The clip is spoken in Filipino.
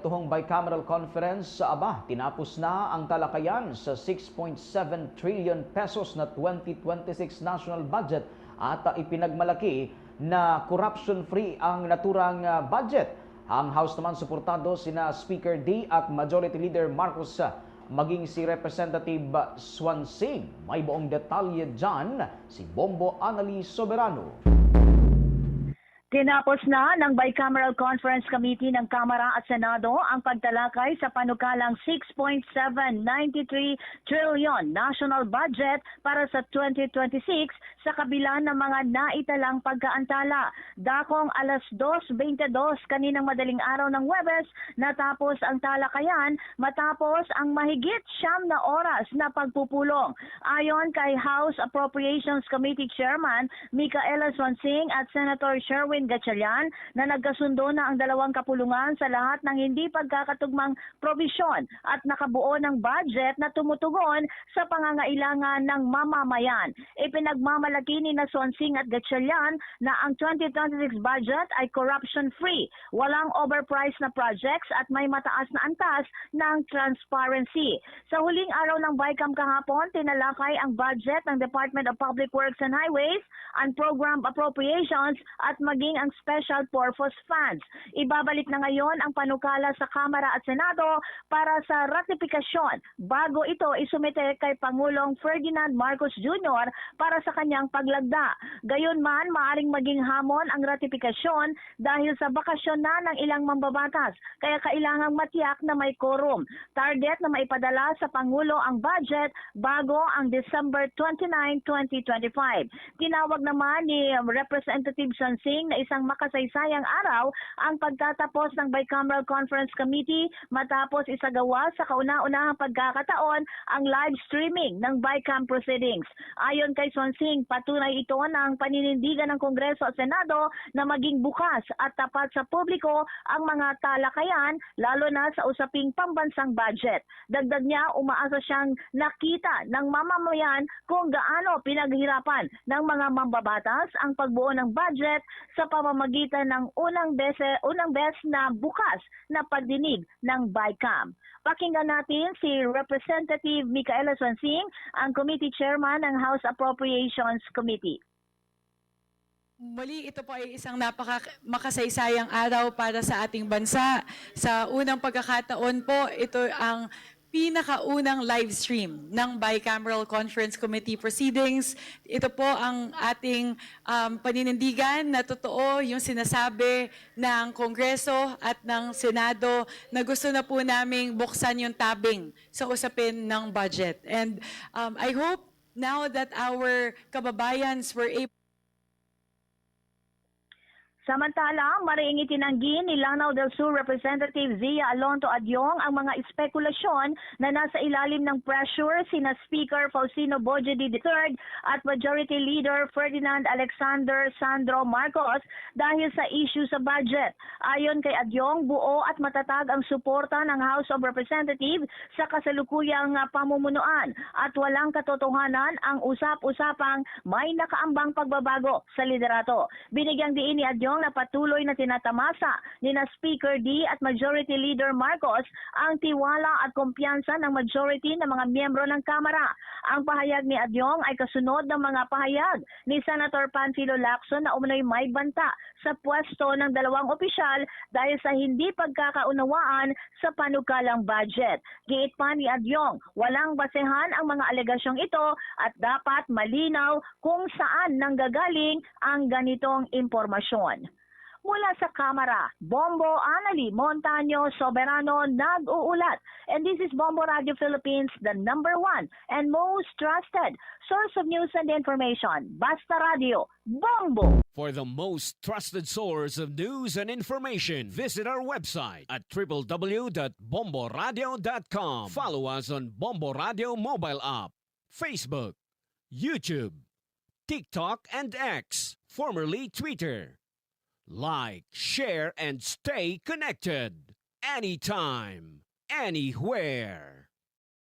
batuhang bicameral conference sa Aba, tinapos na ang talakayan sa 6.7 trillion pesos na 2026 national budget at ipinagmalaki na corruption-free ang naturang budget. Ang House naman suportado sina Speaker D at Majority Leader Marcos maging si Representative Swansing. May buong detalye dyan si Bombo Annalise Soberano. Tinapos na ng Bicameral Conference Committee ng Kamara at Senado ang pagtalakay sa panukalang 6.793 trillion national budget para sa 2026 sa kabila ng mga naitalang pagkaantala. Dakong alas 2:22 kaninang madaling araw ng Huwebes natapos ang talakayan matapos ang mahigit 9 na oras na pagpupulong. Ayon kay House Appropriations Committee Chairman Micaela Swansing at Senator Sherwin Gatchalian na nagkasundo na ang dalawang kapulungan sa lahat ng hindi pagkakatugmang probisyon at nakabuo ng budget na tumutugon sa pangangailangan ng mamamayan. Ipinagmamalaki ni Swansing at Gatchalian na ang 2026 budget ay corruption-free, walang overpriced na projects at may mataas na antas ng transparency. Sa huling araw ng BICAM kahapon, tinalakay ang budget ng Department of Public Works and Highways, ang program appropriations at maging ang special purpose funds. Ibabalik na ngayon ang panukala sa Kamara at Senado para sa ratifikasyon bago ito isumite kay Pangulong Ferdinand Marcos Jr. para sa kanyang paglagda. Gayunman, maaring maging hamon ang ratifikasyon dahil sa bakasyon na ng ilang mambabatas, kaya kailangang matiyak na may quorum. Target na maipadala sa Pangulo ang budget bago ang December 29, 2025. Tinawag naman ni Representative Swansing na isang makasaysayang araw ang pagtatapos ng Bicameral Conference Committee matapos isagawa sa kauna-unahang pagkakataon ang live streaming ng BICAM proceedings. Ayon kay Swansing, patunay ito ng paninindigan ng Kongreso at Senado na maging bukas at tapat sa publiko ang mga talakayan lalo na sa usaping pambansang budget. Dagdag niya, umaasa siyang nakita ng mamamayan kung gaano pinaghirapan ng mga mambabatas ang pagbuo ng budget sa pamamagitan ng unang beses na bukas na pagdinig ng BICAM. Pakinggan natin si Representative Micaela Swansing, ang Committee Chairman ng House Appropriations Committee. Muli, ito po ay isang makasaysayang araw para sa ating bansa. Sa unang pagkakataon po, ito ang pinakaunang live stream ng Bicameral Conference Committee proceedings. Ito po ang ating paninindigan na totoo yung sinasabi ng Kongreso at ng Senado na gusto na po naming buksan yung tabing sa usapin ng budget. And I hope now that our kababayans were able. Samantala, mariing itinanggi ni Lanao del Sur Representative Zia Alonto Adyong ang mga espekulasyon na nasa ilalim ng pressure sina Speaker Faustino Bojedi III at Majority Leader Ferdinand Alexander Sandro Marcos dahil sa issue sa budget. Ayon kay Adyong, buo at matatag ang suporta ng House of Representatives sa kasalukuyang pamumunuan at walang katotohanan ang usap-usapang may nakaambang pagbabago sa liderato. Binigyang diin ni Adyong na patuloy na tinatamasa ni Speaker D at Majority Leader Marcos ang tiwala at kumpiyansa ng majority ng mga miyembro ng Kamara. Ang pahayag ni Adyong ay kasunod ng mga pahayag ni Senator Panfilo Lacson na umano'y may banta sa pwesto ng dalawang opisyal dahil sa hindi pagkakaunawaan sa panukalang budget. Giit pa ni Adyong, walang basehan ang mga alegasyong ito at dapat malinaw kung saan nanggagaling ang ganitong impormasyon. Mula sa Kamara, Bombo Annalise Montaño Soberano nag-uulat. And this is Bombo Radio Philippines, the #1 and most trusted source of news and information. Basta Radio, Bombo! For the most trusted source of news and information, visit our website at www.bomboradio.com. Follow us on Bombo Radio mobile app, Facebook, YouTube, TikTok, and X, formerly Twitter. Like, share, and stay connected. Anytime, anywhere.